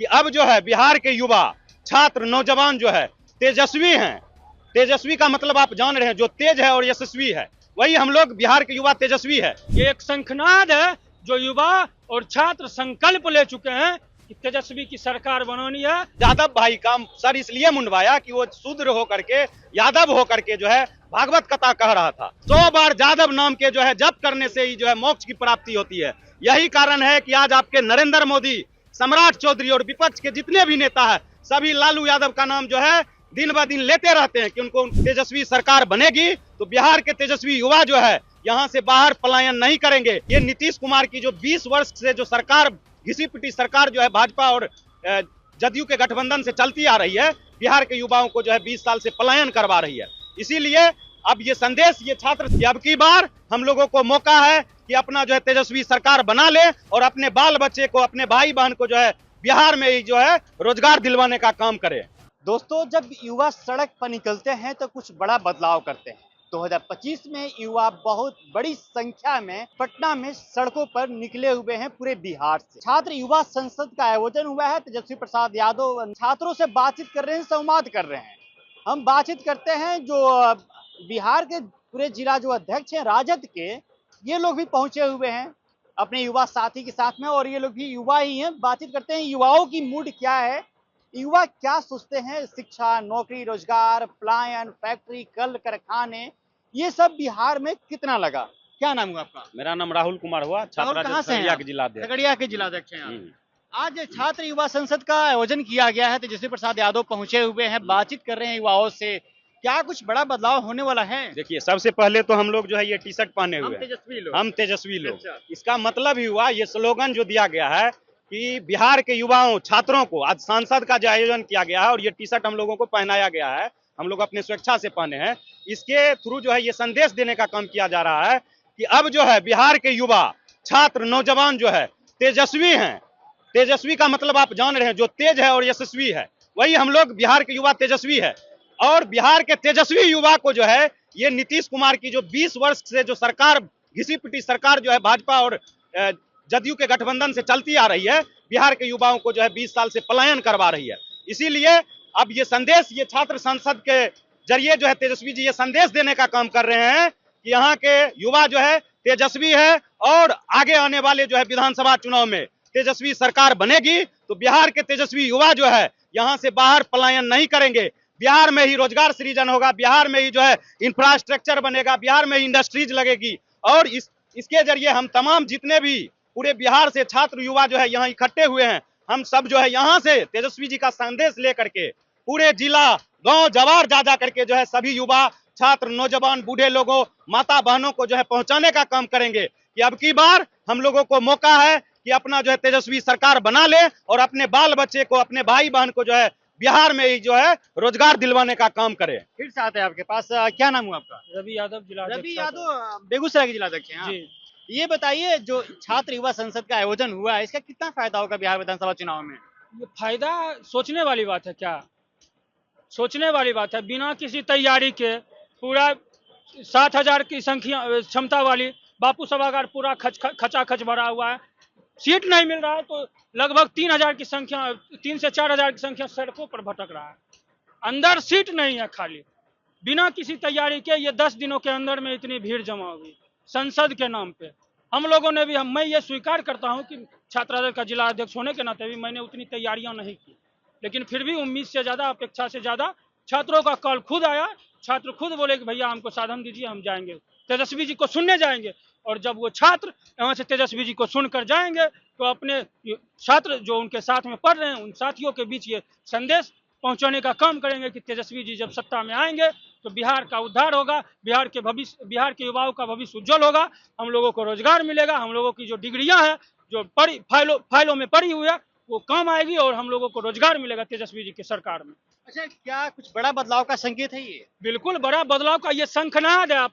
कि अब जो है बिहार के युवा छात्र नौजवान जो है तेजस्वी हैं। तेजस्वी का मतलब आप जान रहे हैं, जो तेज है और यशस्वी है, वही हम लोग बिहार के युवा तेजस्वी है। ये एक शंखनाद है जो युवा और छात्र संकल्प ले चुके हैं कि तेजस्वी की सरकार बनानी है। यादव भाई का सर इसलिए मुंडवाया कि वो शूद्र होकर के, यादव होकर के जो है भागवत कथा कह रहा था। 100 बार यादव नाम के जो है जप करने से ही जो है मोक्ष की प्राप्ति होती है। यही कारण है कि आज आपके नरेंद्र मोदी, सम्राट चौधरी और विपक्ष के जितने भी नेता है, सभी लालू यादव का नाम जो है दिन ब दिन लेते रहते हैं कि उनको तेजस्वी सरकार बनेगी तो बिहार के तेजस्वी युवा जो है यहाँ से बाहर पलायन नहीं करेंगे। ये नीतीश कुमार की जो 20 वर्ष से जो सरकार, घिसी पिटी सरकार जो है भाजपा और जदयू के गठबंधन से चलती आ रही है, बिहार के युवाओं को जो है 20 साल से पलायन करवा रही है। इसीलिए अब ये संदेश ये छात्र कि अब की बार हम लोगों को मौका है कि अपना जो है तेजस्वी सरकार बना ले और अपने बाल बच्चे को, अपने भाई बहन को जो है बिहार में ही जो है रोजगार दिलवाने का काम करे। दोस्तों, जब युवा सड़क पर निकलते हैं तो कुछ बड़ा बदलाव करते हैं। 2025 में युवा बहुत बड़ी संख्या में पटना में सड़कों पर निकले हुए हैं पूरे बिहार से। छात्र युवा संसद का आयोजन हुआ है। तेजस्वी प्रसाद यादव छात्रों से बातचीत कर रहे हैं, संवाद कर रहे हैं। हम बातचीत करते हैं जो बिहार के पूरे जिला जो अध्यक्ष हैं राजद के, ये लोग भी पहुंचे हुए हैं अपने युवा साथी के साथ में, और ये लोग भी युवा ही हैं। बातचीत करते हैं युवाओं की मूड क्या है, युवा क्या सोचते हैं, शिक्षा, नौकरी, रोजगार, पलायन, फैक्ट्री, कल कारखाने, ये सब बिहार में कितना लगा। क्या नाम हुआ आपका? मेरा नाम राहुल कुमार हुआ, छात्र कहाँ से हैं? खगड़िया के जिलाध्यक्ष हैं आप। आज छात्र युवा संसद का आयोजन किया गया है। तेजस्वी प्रसाद यादव पहुंचे हुए हैं, बातचीत कर रहे हैं युवाओं से। क्या कुछ बड़ा बदलाव होने वाला है? देखिए, सबसे पहले तो हम लोग जो है ये टी शर्ट पहने हुए हम तेजस्वी लोग। अच्छा। इसका मतलब ही हुआ, ये स्लोगन जो दिया गया है कि बिहार के युवाओं छात्रों को आज सांसद का जो आयोजन किया गया है और ये टी शर्ट हम लोगों को पहनाया गया है, हम लोग अपने स्वेच्छा से पहने हैं। इसके थ्रू जो है ये संदेश देने का काम किया जा रहा है कि अब जो है बिहार के युवा छात्र नौजवान जो है तेजस्वी हैं। तेजस्वी का मतलब आप जान रहे हैं, जो तेज है और यशस्वी है, वही हम लोग बिहार के युवा तेजस्वी है। और बिहार के तेजस्वी युवा को जो है ये नीतीश कुमार की जो 20 वर्ष से जो सरकार, घिसी पिटी सरकार जो है भाजपा और जदयू के गठबंधन से चलती आ रही है, बिहार के युवाओं को जो है 20 साल से पलायन करवा रही है। इसीलिए अब ये संदेश ये छात्र संसद के जरिए जो है तेजस्वी जी ये संदेश देने का काम कर रहे हैं कि यहाँ के युवा जो है तेजस्वी है और आगे आने वाले जो है विधानसभा चुनाव में तेजस्वी सरकार बनेगी तो बिहार के तेजस्वी युवा जो है यहाँ से बाहर पलायन नहीं करेंगे। बिहार में ही रोजगार सृजन होगा, बिहार में ही जो है इंफ्रास्ट्रक्चर बनेगा, बिहार में ही इंडस्ट्रीज लगेगी। और इसके जरिए हम तमाम जितने भी पूरे बिहार से छात्र युवा जो है यहाँ इकट्ठे हुए हैं, हम सब जो है यहाँ से तेजस्वी जी का संदेश लेकर के पूरे जिला, गांव, जवार जा करके जो है सभी युवा, छात्र, नौजवान, बूढ़े लोगों, माता बहनों को जो है पहुंचाने का काम करेंगे कि अब की बार हम लोगों को मौका है कि अपना जो है तेजस्वी सरकार बना ले और अपने बाल बच्चे को, अपने भाई बहन को जो है बिहार में ही जो है रोजगार दिलवाने का काम करे। फिर से आते हैं आपके पास। क्या नाम हुआ आपका? रवि यादव जिला रवि यादव बेगूसराय के जिलाध्यक्ष हैं। जी। ये बताइए, जो छात्र युवा संसद का आयोजन हुआ है, इसका कितना फायदा होगा बिहार विधानसभा चुनाव में? ये फायदा सोचने वाली बात है। क्या सोचने वाली बात है? बिना किसी तैयारी के पूरा 7,000 की संख्या क्षमता वाली बापू सभागार पूरा खचाखच भरा हुआ है। सीट नहीं मिल रहा है तो लगभग 3,000 की संख्या, 3 से 4,000 की संख्या सड़कों पर भटक रहा है। अंदर सीट नहीं है खाली। बिना किसी तैयारी के ये 10 दिनों के अंदर में इतनी भीड़ जमा होगी संसद के नाम पे। हम लोगों ने भी, मैं ये स्वीकार करता हूं कि छात्रादल का जिला अध्यक्ष होने के नाते भी मैंने उतनी तैयारियां नहीं की, लेकिन फिर भी उम्मीद से ज़्यादा, अपेक्षा से ज़्यादा छात्रों का कॉल खुद आया। छात्र खुद बोले कि भैया हमको साधन दीजिए, हम जाएंगे, तेजस्वी जी को सुनने जाएंगे। और जब वो छात्र यहाँ से तेजस्वी जी को सुनकर जाएंगे तो अपने छात्र जो उनके साथ में पढ़ रहे हैं उन साथियों के बीच ये संदेश पहुंचाने का काम करेंगे कि तेजस्वी जी जब सत्ता में आएंगे तो बिहार का उद्धार होगा, बिहार के युवाओं का भविष्य उज्जवल होगा, हम लोगों को रोजगार मिलेगा, हम लोगों की जो डिग्रियां हैं जो फाइलों में पड़ी हुई है वो काम आएगी और हम लोगों को रोजगार मिलेगा तेजस्वी जी की सरकार में। अच्छा, क्या कुछ बड़ा बदलाव का संकेत है ये? बिल्कुल बड़ा बदलाव का ये शंखनाद है। आप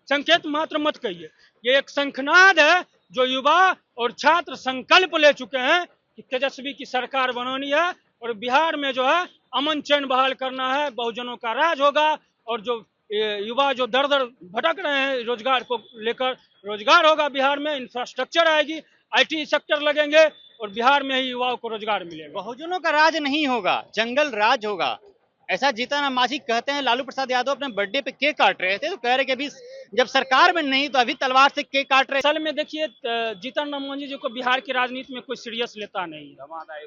संकेत मात्र मत कहिए, ये एक शंखनाद है जो युवा और छात्र संकल्प ले चुके हैं कि तेजस्वी की सरकार बनानी है और बिहार में जो है अमन चैन बहाल करना है, बहुजनों का राज होगा। और जो युवा जो दर दर भटक रहे हैं रोजगार को लेकर, रोजगार होगा बिहार में, इंफ्रास्ट्रक्चर आएगी, IT सेक्टर लगेंगे, और बिहार में ही युवाओं को रोजगार मिलेगा। बहुजनों का राज नहीं होगा, जंगल राज होगा, ऐसा जीतन राम मांझी कहते हैं। लालू प्रसाद यादव अपने बर्थडे पे केक काट रहे थे तो कह रहे कि अभी जब सरकार में नहीं तो अभी तलवार से केक काट रहे। असल में देखिए, जीतन राम मांझी जी को बिहार की राजनीति में कोई सीरियस लेता नहीं है।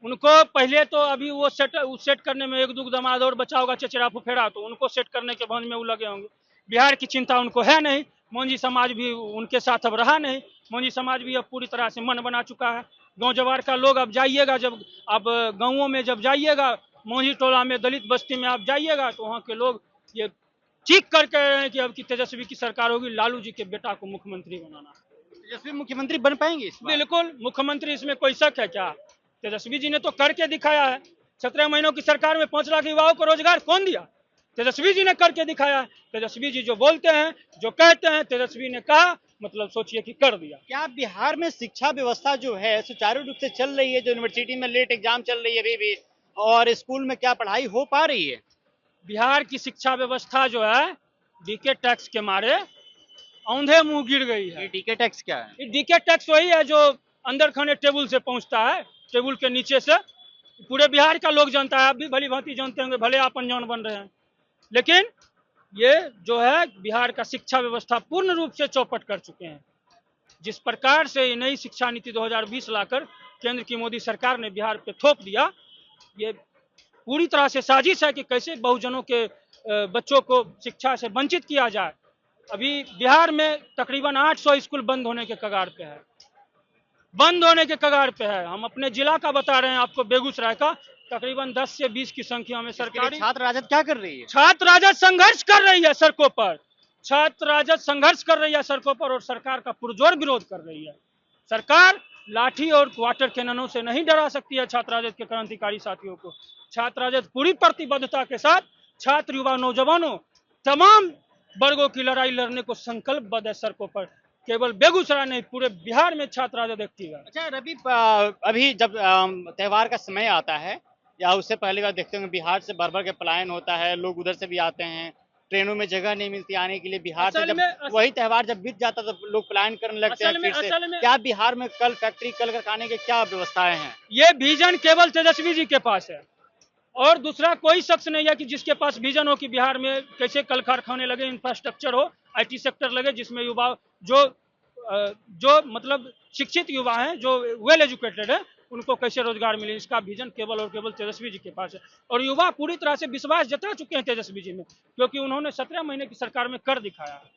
उनको पहले तो अभी वो सेट करने में एक दो दमाद और बचा होगा, चचेरा फुफेरा, तो उनको सेट करने के भंज में वो लगे होंगे। बिहार की चिंता उनको है नहीं। मौंझी समाज भी उनके साथ अब रहा नहीं। मौंझी समाज भी अब पूरी तरह से मन बना चुका है। गांव जवार का लोग अब जाइएगा, जब अब गांवों में जब जाइएगा, मौंझी टोला में, दलित बस्ती में आप जाइएगा तो वहाँ के लोग ये चीख कर कह रहे हैं कि अब की तेजस्वी की सरकार होगी, लालू जी के बेटा को मुख्यमंत्री बनाना। तेजस्वी मुख्यमंत्री बन पाएंगे इस बार? बिल्कुल, मुख्यमंत्री, इसमें कोई शक है क्या? तेजस्वी जी ने तो करके दिखाया है। 17 महीनों की सरकार में 5 लाख युवाओं को रोजगार कौन दिया? तेजस्वी जी ने करके दिखाया है। तेजस्वी जी जो बोलते हैं, जो कहते हैं, तेजस्वी ने कहा, मतलब सोचिए कि कर दिया। क्या बिहार में शिक्षा व्यवस्था जो है सुचारू रूप से चल रही है? जो यूनिवर्सिटी में लेट एग्जाम चल रही है अभी भी, और स्कूल में क्या पढ़ाई हो पा रही है? बिहार की शिक्षा व्यवस्था जो है डीके टैक्स के मारे औंधे मुंह गिर गई है। डीके टैक्स क्या है? डीके टैक्स वही है जो अंदर खाने टेबल से पहुंचता है, टेबल के नीचे से। पूरे बिहार का लोग जानता है, आप भी भली भांति जानते होंगे, भले आप अनजान बन रहे हैं। लेकिन ये जो है बिहार का शिक्षा व्यवस्था पूर्ण रूप से चौपट कर चुके हैं। जिस प्रकार से नई शिक्षा नीति 2020 लाकर केंद्र की मोदी सरकार ने बिहार पे थोप दिया, ये पूरी तरह से साजिश है कि कैसे बहुजनों के बच्चों को शिक्षा से वंचित किया जाए। अभी बिहार में तकरीबन 800 स्कूल बंद होने के कगार पे है, बंद होने के कगार पे है। हम अपने जिला का बता रहे हैं आपको, बेगूसराय का, तकरीबन 10 से 20 की संख्या में सरकारी छात्र राजद क्या कर रही है? छात्र राजद संघर्ष कर रही है सड़कों पर। छात्र राजद संघर्ष कर रही है सड़कों पर और सरकार का पुरजोर विरोध कर रही है। सरकार लाठी और वाटर कैननों से नहीं डरा सकती है छात्र राजद के क्रांतिकारी साथियों को। छात्र राजद पूरी प्रतिबद्धता के साथ छात्र, युवा, नौजवानों, तमाम वर्गों की लड़ाई लड़ने को संकल्पबद्ध है सड़कों पर। केवल बेगूसराय नहीं, पूरे बिहार में छात्र राजद एक्टिव है। अच्छा रवि, अभी जब त्योहार का समय आता है या उससे पहले बार देखते होंगे बिहार से भर भर के पलायन होता है, लोग उधर से भी आते हैं, ट्रेनों में जगह नहीं मिलती आने के लिए बिहार से। जब वही त्योहार जब बीत जाता तो लोग पलायन करने लगते हैं फिर से। क्या बिहार में कल फैक्ट्री, कल कारखाने के क्या व्यवस्थाएं हैं? ये विजन केवल तेजस्वी जी के पास है और दूसरा कोई शख्स नहीं है कि जिसके पास विजन हो कि बिहार में कैसे कल कारखाने लगे, इंफ्रास्ट्रक्चर हो, IT सेक्टर लगे, जिसमें युवा जो मतलब शिक्षित युवा हैं, जो वेल एजुकेटेड है, उनको कैसे रोजगार मिले। इसका विजन केवल और केवल तेजस्वी जी के पास है और युवा पूरी तरह से विश्वास जता चुके हैं तेजस्वी जी में, क्योंकि उन्होंने 17 महीने की सरकार में कर दिखाया है।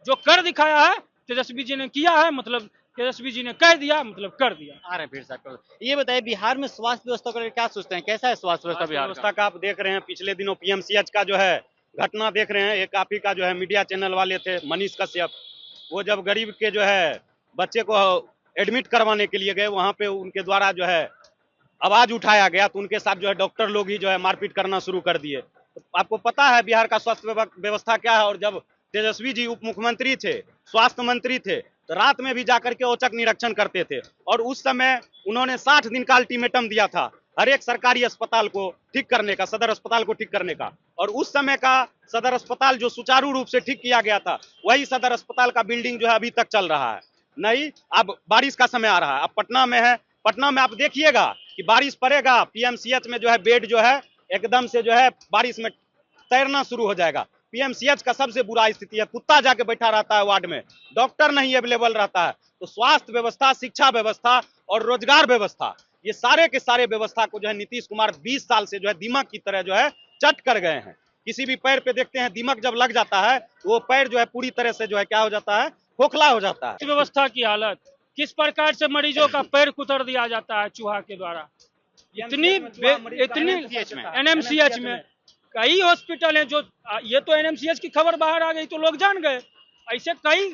जो कर दिखाया है तेजस्वी जी ने किया है, मतलब तेजस्वी जी ने कह दिया, मतलब कर दिया। आ रहे फिर साहब, ये बताइए बिहार में स्वास्थ्य व्यवस्था को क्या सोचते हैं? कैसा है स्वास्थ्य व्यवस्था बिहार व्यवस्था का? आप देख रहे हैं पिछले दिनों PMCH का जो है घटना देख रहे हैं। एक आप ही का जो है मीडिया चैनल वाले थे, मनीष कश्यप, वो जब गरीब के जो है बच्चे को एडमिट करवाने के लिए गए, वहां पे उनके द्वारा जो है आवाज उठाया गया तो उनके साथ जो है डॉक्टर लोग ही जो है मारपीट करना शुरू कर दिए। तो आपको पता है बिहार का स्वास्थ्य व्यवस्था क्या है। और जब तेजस्वी जी उप मुख्यमंत्री थे, स्वास्थ्य मंत्री थे, तो रात में भी जाकर के औचक निरीक्षण करते थे और उस समय उन्होंने 60 दिन का अल्टीमेटम दिया था हर एक सरकारी अस्पताल को ठीक करने का, सदर अस्पताल को ठीक करने का। और उस समय का सदर अस्पताल जो सुचारू रूप से ठीक किया गया था, वही सदर अस्पताल का बिल्डिंग जो है अभी तक चल रहा है। नहीं, अब बारिश का समय आ रहा है, अब पटना में है, पटना में आप देखिएगा कि बारिश पड़ेगा, PMCH में जो है बेड जो है एकदम से जो है बारिश में तैरना शुरू हो जाएगा। PMCH का सबसे बुरा स्थिति है, कुत्ता जाके बैठा रहता है वार्ड में, डॉक्टर नहीं अवेलेबल रहता है। तो स्वास्थ्य व्यवस्था, शिक्षा व्यवस्था और रोजगार व्यवस्था, ये सारे के सारे व्यवस्था को जो है नीतीश कुमार 20 साल से जो है दीमक की तरह जो है चट कर गए हैं। किसी भी पैर पे देखते हैं दीमक जब लग जाता है तो वो पैर जो है पूरी तरह से जो है क्या हो जाता है, खोखला हो जाता है। व्यवस्था की हालत, किस प्रकार से मरीजों का पैर कुतर दिया जाता है चूहा के द्वारा। इतनी NMCH में कई हॉस्पिटल हैं जो, ये तो NMCH की खबर बाहर आ गई तो लोग जान गए, ऐसे कई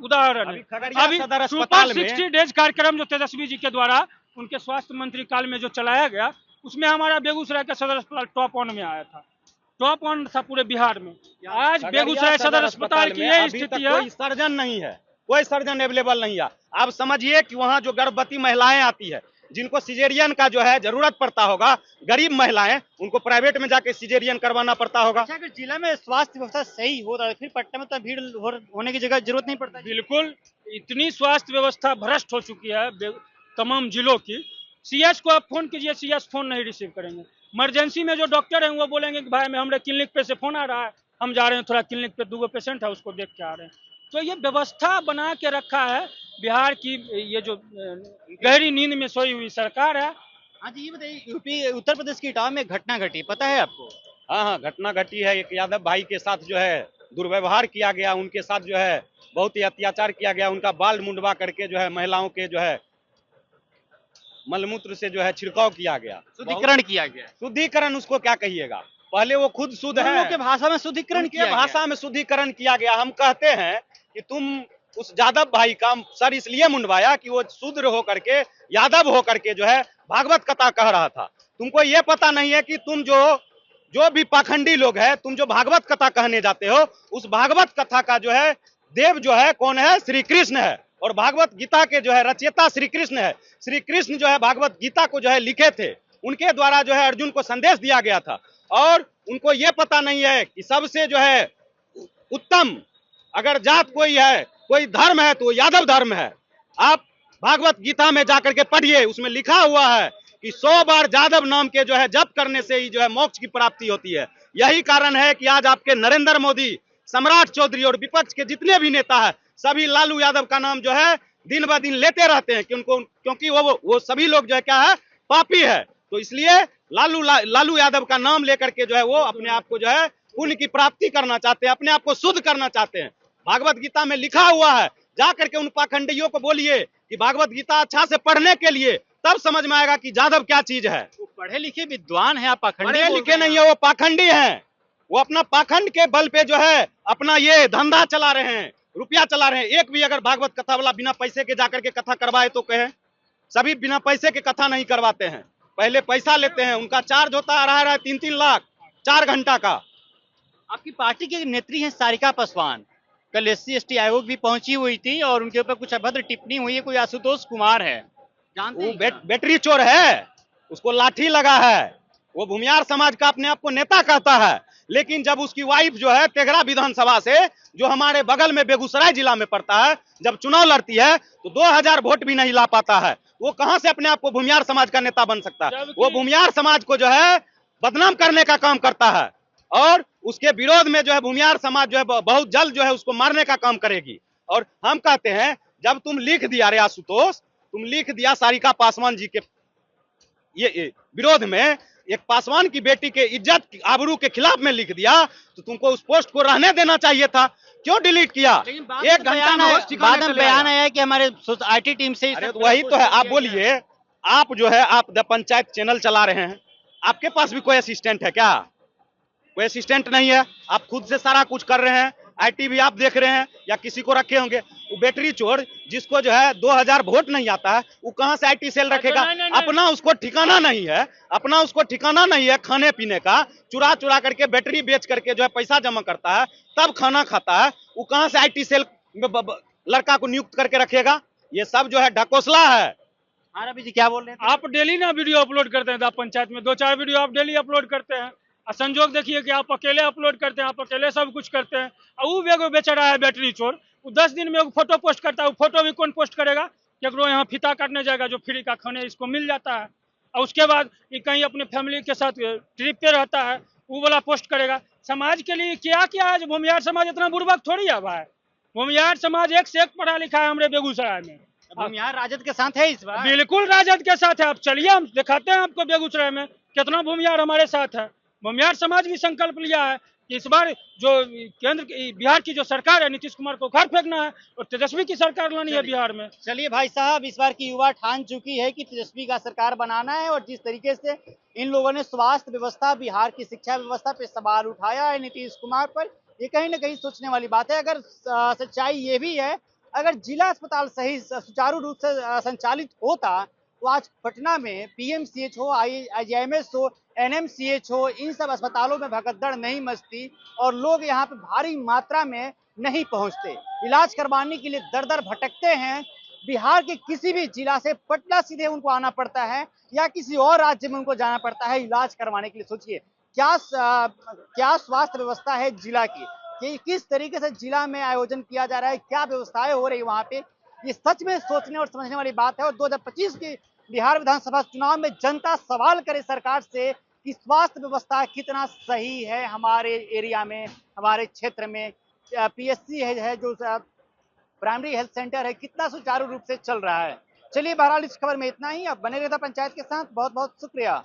उदाहरण है। अभी सुपर 60 डेज कार्यक्रम जो तेजस्वी जी के द्वारा उनके स्वास्थ्य मंत्री काल में जो चलाया गया, उसमें हमारा बेगूसराय का सदर अस्पताल टॉप 1 में आया था, टॉप 1 था पूरे बिहार में। आज बेगूसराय सदर अस्पताल की यही स्थिति है, कोई सर्जन नहीं है, कोई सर्जन अवेलेबल नहीं है। आप समझिए कि वहाँ जो गर्भवती महिलाएं आती है, जिनको सिजेरियन का जो है जरूरत पड़ता होगा, गरीब महिलाएं, उनको प्राइवेट में जाके सिजेरियन करवाना पड़ता होगा। अच्छा, अगर जिला में स्वास्थ्य व्यवस्था सही होता है फिर पटना में तो भीड़ होने की जगह जरूरत नहीं पड़ता। बिल्कुल, इतनी स्वास्थ्य व्यवस्था भ्रष्ट हो चुकी है तमाम जिलों की, सीएस को आप फोन कीजिए, सीएस फोन नहीं रिसीव करेंगे। इमरजेंसी में जो डॉक्टर हैं वो बोलेंगे कि भाई हमारे क्लिनिक पे से फोन आ रहा है, हम जा रहे हैं, थोड़ा क्लिनिक पे 2 पेशेंट है उसको देख के आ रहे हैं। तो ये व्यवस्था बना के रखा है बिहार की ये जो गहरी नींद में सोई हुई सरकार है। हाँ जी, ये बताइए, यूपी उत्तर प्रदेश की इटावा में एक घटना घटी, पता है आपको? हाँ हाँ, घटना घटी है। एक यादव भाई के साथ जो है दुर्व्यवहार किया गया, उनके साथ जो है बहुत ही अत्याचार किया गया, उनका बाल मुंडवा करके जो है महिलाओं के जो है मलमूत्र से जो है छिड़काव किया गया, शुद्धिकरण किया गया। शुद्धिकरण उसको क्या कहिएगा, पहले वो खुद शुद्ध उन है, लोगों के भाषा में शुद्धिकरण उनके किया गया। भाषा में शुद्धिकरण किया गया। हम कहते हैं कि तुम उस यादव भाई का सर इसलिए मुंडवाया कि वो शूद्र होकर के, यादव होकर के जो है भागवत कथा कह रहा था। तुमको ये पता नहीं है कि तुम जो भी पाखंडी लोग है, तुम जो भागवत कथा कहने जाते हो, उस भागवत कथा का जो है देव जो है कौन है? श्री कृष्ण है। और भागवत गीता के जो है रचयिता श्री कृष्ण है। श्री कृष्ण जो है भागवत गीता को जो है लिखे थे, उनके द्वारा जो है अर्जुन को संदेश दिया गया था। और उनको ये पता नहीं है कि सबसे जो है उत्तम अगर जात कोई है, कोई धर्म है, तो यादव धर्म है। आप भागवत गीता में जाकर के पढ़िए, उसमें लिखा हुआ है कि 100 बार यादव नाम के जो है जप करने से ही जो है मोक्ष की प्राप्ति होती है। यही कारण है कि आज आपके नरेंद्र मोदी, सम्राट चौधरी और विपक्ष के जितने भी नेता है, सभी लालू यादव का नाम जो है दिन ब दिन लेते रहते हैं, क्योंकि वो सभी लोग जो है क्या है? पापी है। तो इसलिए लालू यादव का नाम लेकर के जो है वो अपने आप को जो है पुण्य की प्राप्ति करना चाहते हैं, अपने आप को शुद्ध करना चाहते हैं। भागवत गीता में लिखा हुआ है, जा करके उन पाखंडियों को बोलिए कि भागवत गीता अच्छा से पढ़ने के लिए, तब समझ में आएगा कि यादव क्या चीज है। वो पढ़े लिखे विद्वान है, आप पाखंडी पढ़े बोल लिखे रहे हैं। नहीं है, वो पाखंडी है। वो अपना पाखंड के बल पे जो है अपना ये धंधा चला रहे हैं, रुपया चला रहे हैं। एक भी अगर भागवत कथा वाला बिना पैसे के जाकर के कथा करवाए तो कहे, सभी बिना पैसे के कथा नहीं करवाते हैं, पहले पैसा लेते हैं। उनका चार्ज होता है 3-3 लाख 4 घंटा का। आपकी पार्टी के नेत्री हैं सारिका पासवान, कल SC/ST आयोग भी पहुंची हुई थी और उनके ऊपर कुछ अभद्र टिप्पणी हुई है। कोई आशुतोष कुमार है, जानते वो हैं क्या? बैटरी चोर है, उसको लाठी लगा है। वो भूमियार समाज का अपने आप को नेता कहता है, लेकिन जब उसकी वाइफ जो है तेघड़ा विधानसभा से, जो हमारे बगल में बेगूसराय जिला में पड़ता है, जब चुनाव लड़ती है तो 2000 वोट भी नहीं ला पाता है। वो कहां से अपने आप को भूमियार समाज का नेता बन सकता है? वो भूमियार समाज को जो है बदनाम करने का काम करता है, और उसके विरोध में जो है भूमियार समाज जो है बहुत जल्द जो है उसको मारने का काम करेगी। और हम कहते हैं, जब तुम लिख दिया रे आशुतोष, तुम लिख दिया सारिका पासवान जी के ये विरोध में, एक पासवान की बेटी के इज्जत आबरू के खिलाफ में लिख दिया, तो तुमको उस पोस्ट को रहने देना चाहिए था। क्यों डिलीट किया? एक घंटा में बाद में बयान आया कि हमारे IT टीम से अरे तो वही तो है। आप बोलिए, आप जो है आप द पंचायत चैनल चला रहे हैं, आपके पास भी कोई असिस्टेंट है क्या? कोई असिस्टेंट नहीं है, आप खुद से सारा कुछ कर रहे हैं। IT भी आप देख रहे हैं या किसी को रखे होंगे। वो बैटरी चोर जिसको जो है 2000 वोट नहीं आता है, वो कहां से IT सेल रखेगा? अपना उसको ठिकाना नहीं है, अपना उसको ठिकाना नहीं है खाने पीने का। चुरा चुरा करके बैटरी बेच करके जो है पैसा जमा करता है, तब खाना खाता है। वो कहां से IT सेल में लड़का को नियुक्त करके रखेगा? ये सब जो है ढकोसला है। जी क्या बोल रहे हैं? आप डेली ना वीडियो अपलोड करते हैं, पंचायत में 2-4 वीडियो आप डेली अपलोड करते हैं, और संजोग देखिए कि आप अकेले अपलोड करते हैं, आप अकेले सब कुछ करते हैं। और वो भी बेच रहा है बैटरी चोर, वो 10 दिन में फोटो पोस्ट करता है। वो फोटो भी कौन पोस्ट करेगा? केकरो यहाँ फीता काटने जाएगा जो फ्री का खाने इसको मिल जाता है, और उसके बाद ये कहीं अपने फैमिली के साथ ट्रिप पे रहता है, वो वाला पोस्ट करेगा। समाज के लिए क्या क्या है? भूमियार समाज इतना बुर्बक थोड़ी है भाई। भूमियार समाज एक से एक पढ़ा लिखा है हमारे बेगूसराय में। भूमियार राजद के साथ है इस बार? बिल्कुल राजद के साथ है। आप चलिए, हम दिखाते हैं आपको बेगूसराय में कितना भूमियार हमारे साथ है। भूमियार समाज भी संकल्प लिया है कि इस बार जो बिहार की जो सरकार है, नीतीश कुमार को घर फेंकना है और तेजस्वी की सरकार लानी है बिहार में। चलिए भाई साहब, इस बार की युवा ठान चुकी है कि तेजस्वी का सरकार बनाना है, और जिस तरीके से इन लोगों ने स्वास्थ्य व्यवस्था, बिहार की शिक्षा व्यवस्था पे सवाल उठाया है नीतीश कुमार पर, ये कहीं ना कहीं सोचने वाली बात है। अगर सच्चाई ये भी है, अगर जिला अस्पताल सही सुचारू रूप से संचालित होता, तो आज पटना में PMCH हो, IGIMS हो, NMCH हो, इन सब अस्पतालों में भगदड़ नहीं मचती और लोग यहाँ पे भारी मात्रा में नहीं पहुँचते। इलाज करवाने के लिए दर दर भटकते हैं। बिहार के किसी भी जिला से पटना सीधे उनको आना पड़ता है, या किसी और राज्य में उनको जाना पड़ता है इलाज करवाने के लिए। सोचिए क्या स्वास्थ्य व्यवस्था है जिला की, कि किस तरीके से जिला में आयोजन किया जा रहा है, क्या व्यवस्थाएं हो रही है वहाँ पे, ये सच में सोचने और समझने वाली बात है। और 2025 के बिहार विधानसभा चुनाव में जनता सवाल करे सरकार से कि स्वास्थ्य व्यवस्था कितना सही है हमारे एरिया में, हमारे क्षेत्र में। पीएचसी है जो प्राइमरी हेल्थ सेंटर है, कितना सुचारू रूप से चल रहा है। चलिए, बहरहाल इस खबर में इतना ही। अब बने रहता पंचायत के साथ। बहुत बहुत शुक्रिया।